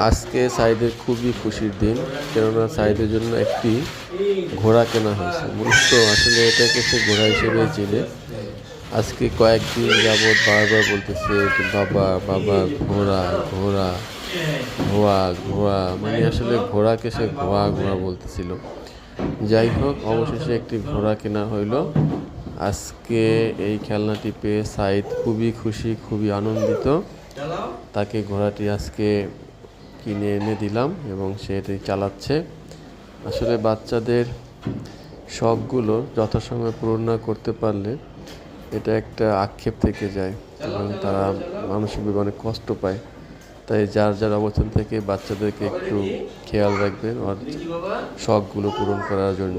আজকে সাইদের খুবই খুশির দিন, কেননা সাইদের জন্য একটি ঘোড়া কেনা হয়েছে। মূলত আসলে এটাকে সে ঘোড়া হিসেবে চিনে। আজকে কয়েকদিন যাবৎ বারবার বলতেছে যে বাবা বাবা ঘোড়া ঘোড়া ঘোড়া ঘোড়া, মানে আসলে ঘোড়াকে সে ঘোড়া ঘোড়া বলতেছিল। যাই হোক, অবশেষে একটি ঘোড়া কেনা হইলো। আজকে এই খেলনাটি পেয়ে সাইদ খুবই খুশি, খুবই আনন্দিত। তাকে ঘোড়াটি আজকে কিনে এনে দিলাম এবং সে এটি চালাচ্ছে। আসলে বাচ্চাদের শখগুলো যথাসময়ে পূরণ না করতে পারলে এটা একটা আক্ষেপ থেকে যায় এবং তারা মানসিকভাবে অনেক কষ্ট পায়। তাই যার যার অবস্থান থেকে বাচ্চাদেরকে একটু খেয়াল রাখবেন ওর শখগুলো পূরণ করার জন্য।